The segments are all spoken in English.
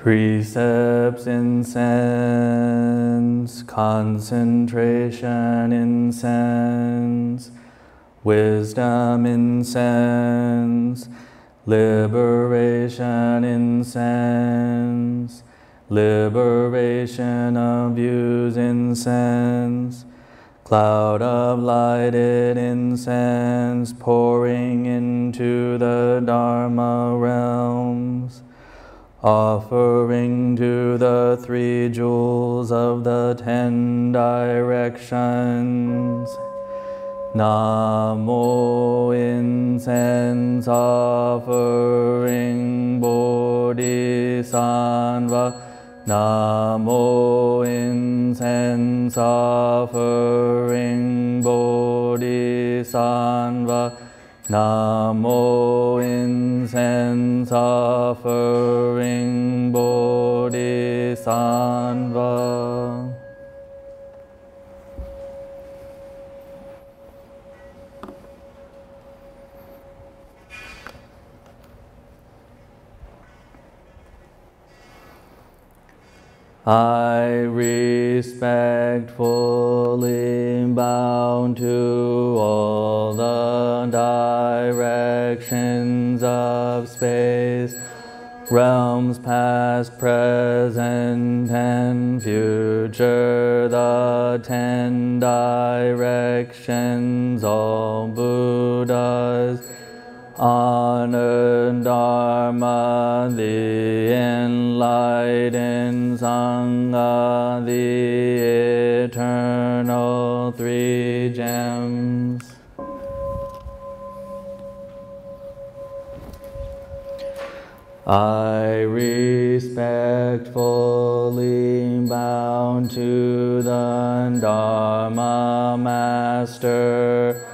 Precepts in sense, concentration in sense, wisdom in sense, liberation in sense, liberation of views in sense, cloud of lighted incense pouring into the Dharma realms, offering to the 3 jewels of the 10 directions. Namo incense offering Bodhisattva. Namo incense offering Bodhisattva. Namo incense offering Bodhisattva. I respectfully bow to all the directions of space, realms past, present, and future, the 10 directions, all Buddhas, honored Dharma, the enlightened Sangha, the eternal 3 gems. I respectfully bow to the Dharma Master,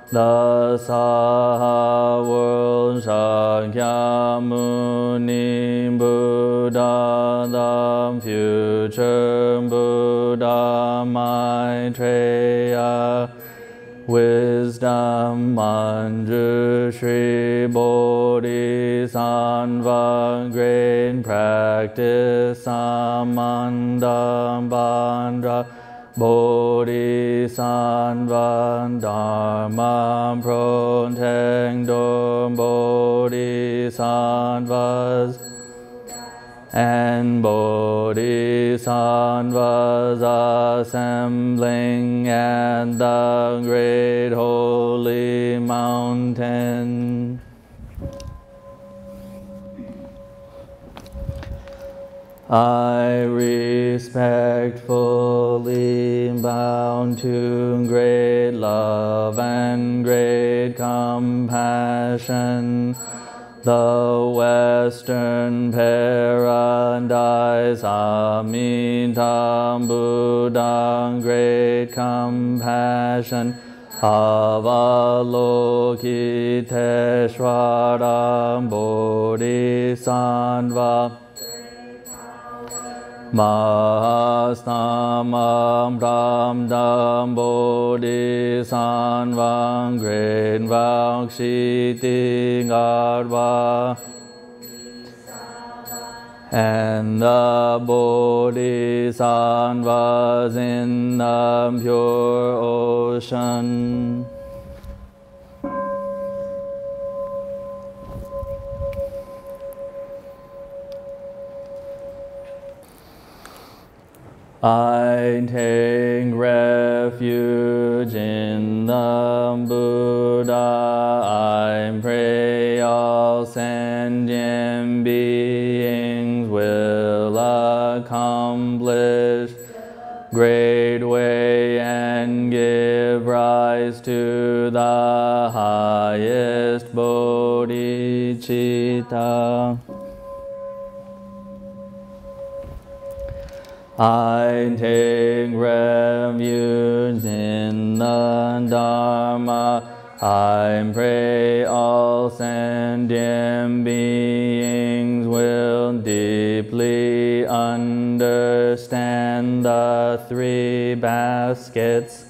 the Saha world, Shakyamuni Buddha, the future Buddha, Maitreya, wisdom, Manjushri, Bodhisattva, great practice, Samanda, Bandra, Bodhisattva, Dharma protector, Bodhisattvas, and Bodhisattvas assembling at the great holy mountain. I respectfully bow to great love and great compassion, the Western paradise, Amita Buddha, great compassion, Avalokiteshvara Bodhisattva, Mahastamam Pramdam Bodhisattva, great Vakshiti Garbha, and the Bodhisattvas in the pure ocean. I take refuge in the Buddha. I pray all sentient beings will accomplish great way and give rise to the highest bodhicitta. I take refuge in the Dharma. I pray all sentient beings will deeply understand the 3 baskets.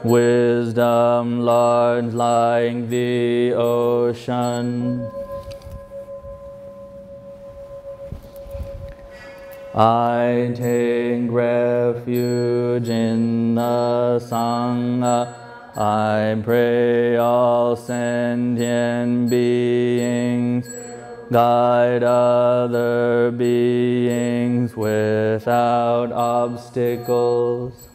Wisdom large like the ocean. I take refuge in the Sangha. I pray all sentient beings guide other beings without obstacles.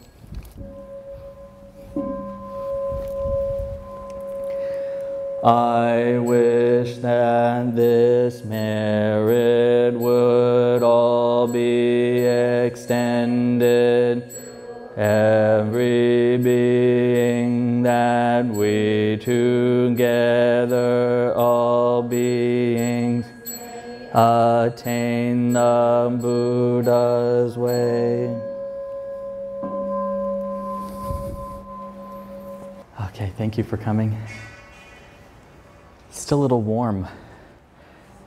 I wish that this merit would all be extended. Every being that we together, all beings, attain the Buddha's way. Okay, thank you for coming. Still a little warm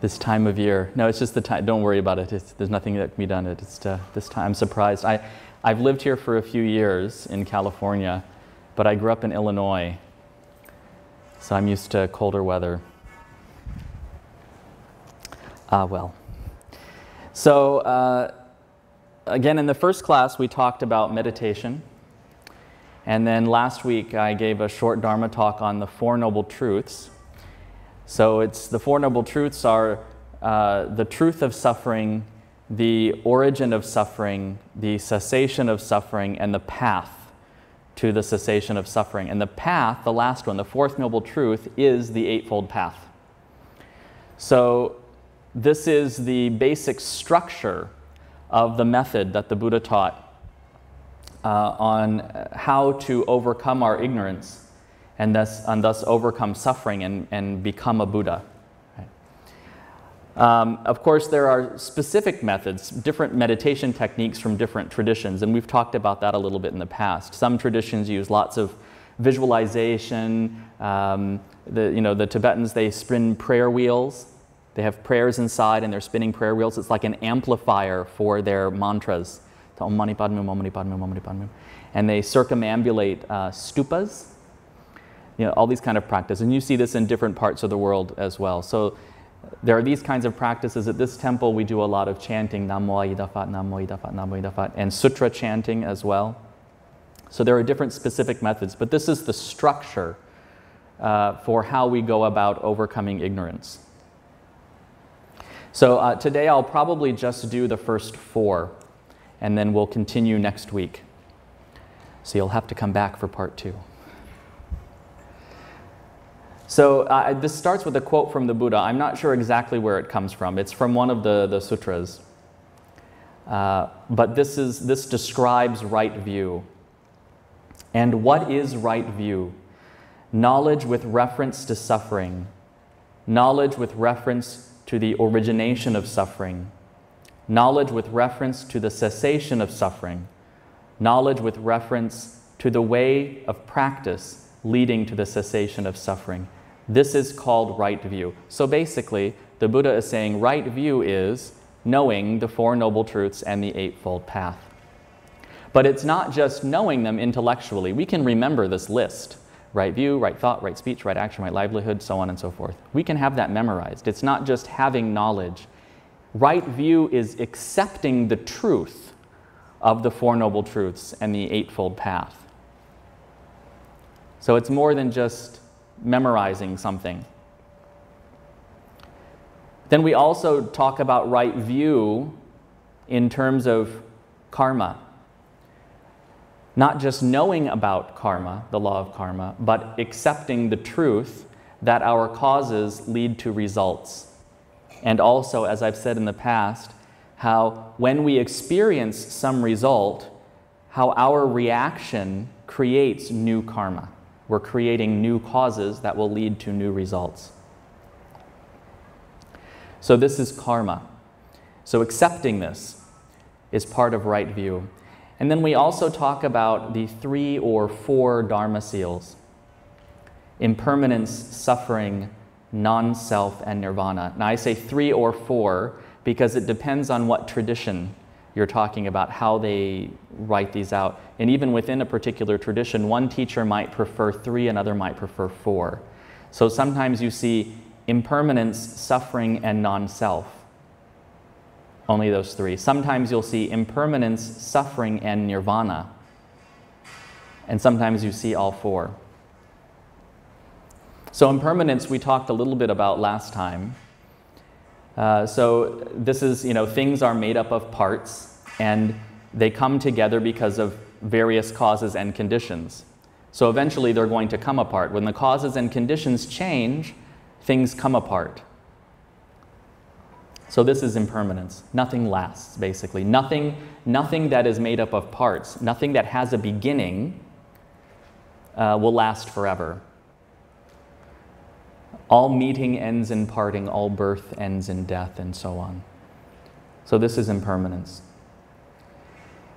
this time of year. No, it's just the time. Don't worry about it. There's nothing that can be done. It's this time. I'm surprised. I've lived here for a few years in California, but I grew up in Illinois, so I'm used to colder weather. So again, in the first class, we talked about meditation. And then last week, I gave a short Dharma talk on the Four Noble Truths. So the Four Noble Truths are the truth of suffering, the origin of suffering, the cessation of suffering, and the path to the cessation of suffering. And the path, the last one, the fourth noble truth, is the Eightfold Path. So this is the basic structure of the method that the Buddha taught on how to overcome our ignorance and thus overcome suffering and become a Buddha. Of course, there are specific methods, different meditation techniques from different traditions, and we've talked about that a little bit in the past. Some traditions use lots of visualization. The Tibetans, they spin prayer wheels. They have prayers inside, and they're spinning prayer wheels. It's like an amplifier for their mantras. Om Mani Padme Hum, Om Mani Padme Hum, Om Mani Padme Hum. And they circumambulate stupas. All these kind of practices. And you see this in different parts of the world as well. So there are these kinds of practices. At this temple, we do a lot of chanting, Namo Ida Phap, Namo Ida Phap, Namo Ida Phap, and sutra chanting as well. So there are different specific methods, but this is the structure for how we go about overcoming ignorance. So today I'll probably just do the first four, and then we'll continue next week. So you'll have to come back for part 2. So this starts with a quote from the Buddha. I'm not sure exactly where it comes from. It's from one of the sutras. But this describes right view. And what is right view? Knowledge with reference to suffering. Knowledge with reference to the origination of suffering. Knowledge with reference to the cessation of suffering. Knowledge with reference to the way of practice leading to the cessation of suffering. This is called right view. So basically, the Buddha is saying right view is knowing the Four Noble Truths and the Eightfold Path. But it's not just knowing them intellectually. We can remember this list. Right view, right thought, right speech, right action, right livelihood, so on and so forth. We can have that memorized. It's not just having knowledge. Right view is accepting the truth of the Four Noble Truths and the Eightfold Path. So it's more than just memorizing something. Then we also talk about right view in terms of karma. Not just knowing about karma, the law of karma, but accepting the truth that our causes lead to results. And also, as I've said in the past, how when we experience some result, how our reaction creates new karma. We're creating new causes that will lead to new results. So this is karma. So accepting this is part of right view. And then we also talk about the 3 or 4 Dharma seals: impermanence, suffering, non-self, and nirvana. Now I say 3 or 4 because it depends on what tradition you're talking about, how they write these out. And even within a particular tradition, one teacher might prefer 3, another might prefer 4. So sometimes you see impermanence, suffering, and non-self. Only those three. Sometimes you'll see impermanence, suffering, and nirvana. And sometimes you see all four. So impermanence we talked a little bit about last time. So this is, things are made up of parts, and they come together because of various causes and conditions. So eventually they're going to come apart. When the causes and conditions change, things come apart. So this is impermanence. Nothing lasts, basically. Nothing that is made up of parts, nothing that has a beginning will last forever. All meeting ends in parting, all birth ends in death, and so on. So this is impermanence.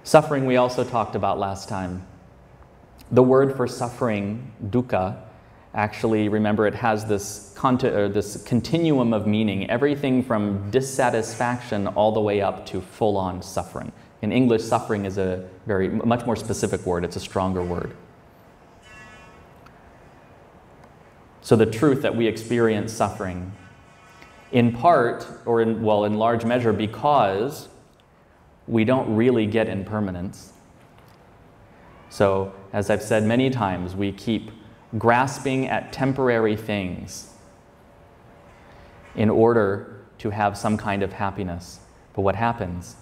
Suffering we also talked about last time. The word for suffering, dukkha, actually, remember, it has this continuum of meaning, everything from dissatisfaction all the way up to full-on suffering. In English, suffering is a much more specific word. It's a stronger word. So the truth that we experience suffering, in part, or in large measure, because we don't really get impermanence. So, as I've said many times, we keep grasping at temporary things in order to have some kind of happiness. But what happens?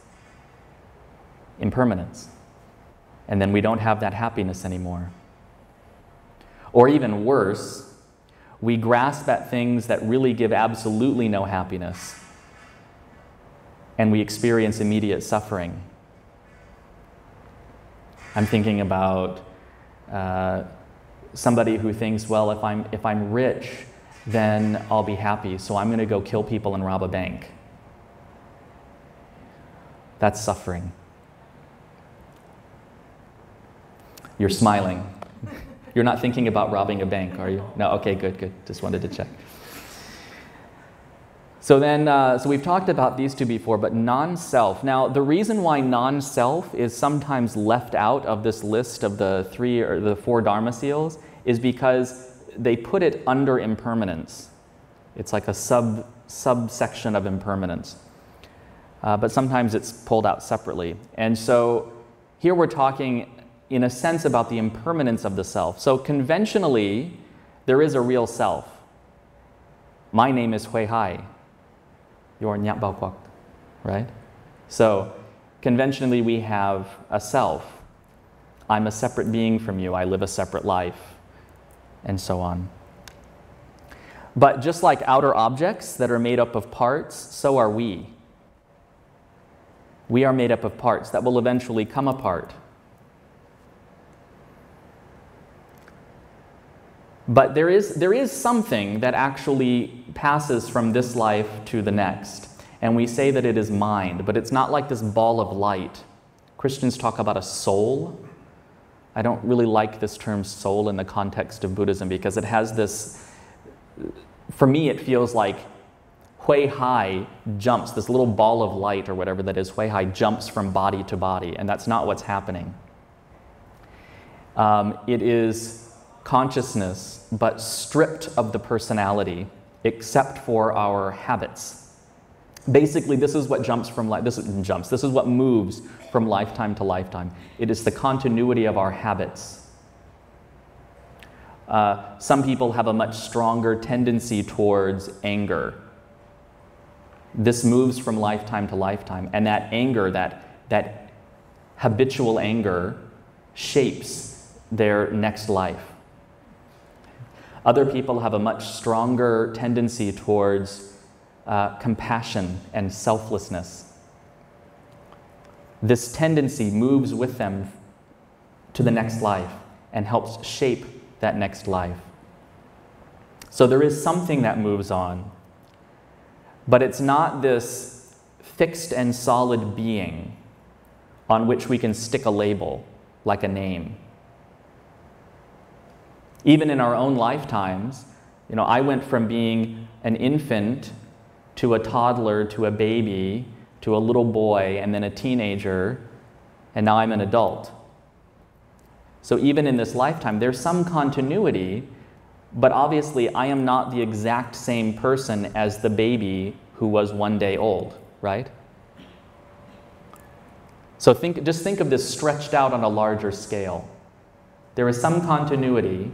Impermanence. And then we don't have that happiness anymore. Or even worse, we grasp at things that really give absolutely no happiness, and we experience immediate suffering. I'm thinking about somebody who thinks, well, if I'm rich, then I'll be happy, so I'm going to go kill people and rob a bank. That's suffering. You're smiling. You're not thinking about robbing a bank, are you? No, okay, good. Just wanted to check. So then, so we've talked about these two before, but non-self. Now, the reason why non-self is sometimes left out of this list of the 3 or the 4 Dharma seals is because they put it under impermanence. It's like a subsection of impermanence. But sometimes it's pulled out separately. And so here we're talking, in a sense, about the impermanence of the self. So conventionally, there is a real self. My name is Hui Hai. You're Nyap Bao Kwak, right? So conventionally, we have a self. I'm a separate being from you. I live a separate life, and so on. But just like outer objects that are made up of parts, so are we. We are made up of parts that will eventually come apart. But there is something that actually passes from this life to the next. And we say that it is mind, but it's not like this ball of light. Christians talk about a soul. I don't really like this term soul in the context of Buddhism because it has this, for me it feels like Hui Hai jumps, this little ball of light or whatever that is, Hui Hai jumps from body to body, and that's not what's happening. It is consciousness, but stripped of the personality, except for our habits. Basically, this is what jumps from life. This is what moves from lifetime to lifetime. It is the continuity of our habits. Some people have a much stronger tendency towards anger. This moves from lifetime to lifetime, and that anger, that habitual anger, shapes their next life. Other people have a much stronger tendency towards compassion and selflessness. This tendency moves with them to the next life and helps shape that next life. So there is something that moves on, but it's not this fixed and solid being on which we can stick a label, like a name. Even in our own lifetimes, I went from being an infant to a toddler to a baby to a little boy and then a teenager, and now I'm an adult. So even in this lifetime, there's some continuity, but obviously I am not the exact same person as the baby who was one day old, right? So just think of this stretched out on a larger scale. There is some continuity,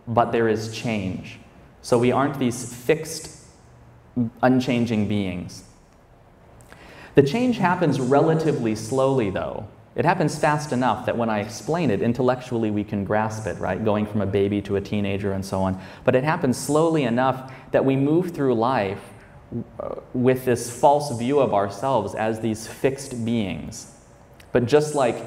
but there is change. So we aren't these fixed, unchanging beings. The change happens relatively slowly, though. It happens fast enough that when I explain it, intellectually we can grasp it, right? Going from a baby to a teenager and so on. But it happens slowly enough that we move through life with this false view of ourselves as these fixed beings. But just like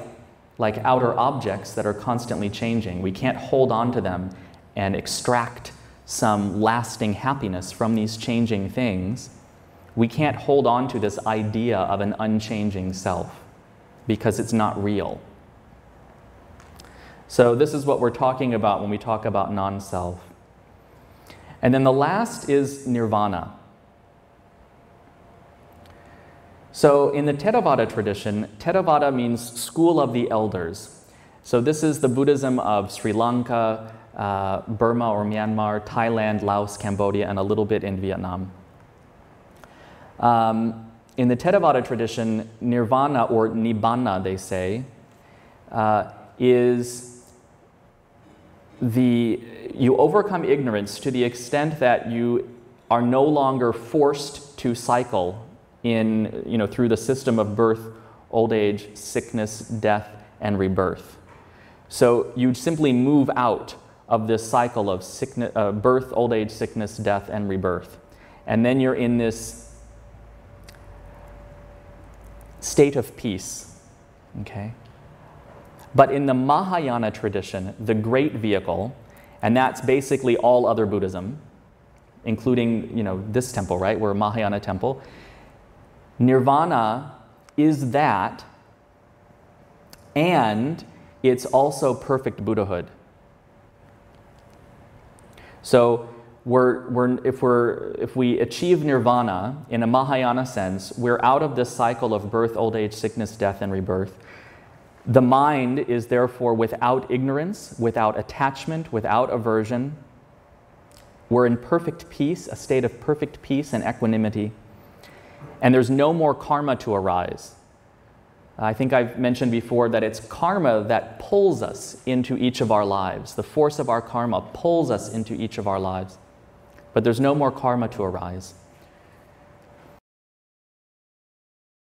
outer objects that are constantly changing, we can't hold on to them and extract some lasting happiness from these changing things. We can't hold on to this idea of an unchanging self because it's not real. So this is what we're talking about when we talk about non-self. And then the last is nirvana. So in the Theravada tradition, Theravada means school of the elders. So this is the Buddhism of Sri Lanka, Burma or Myanmar, Thailand, Laos, Cambodia, and a little bit in Vietnam. In the Theravada tradition, nirvana, or nibbana, they say, is you overcome ignorance to the extent that you are no longer forced to cycle through the system of birth, old age, sickness, death, and rebirth. So you simply move out of this cycle of birth, old age, sickness, death, and rebirth. And then you're in this state of peace, okay? But in the Mahayana tradition, the great vehicle, and that's basically all other Buddhism, including, this temple, right? We're a Mahayana temple. Nirvana is that, and it's also perfect Buddhahood. So if we achieve nirvana in a Mahayana sense, we're out of this cycle of birth, old age, sickness, death, and rebirth. The mind is therefore without ignorance, without attachment, without aversion. We're in perfect peace, a state of perfect peace and equanimity. And there's no more karma to arise. I think I've mentioned before that it's karma that pulls us into each of our lives. The force of our karma pulls us into each of our lives. But there's no more karma to arise.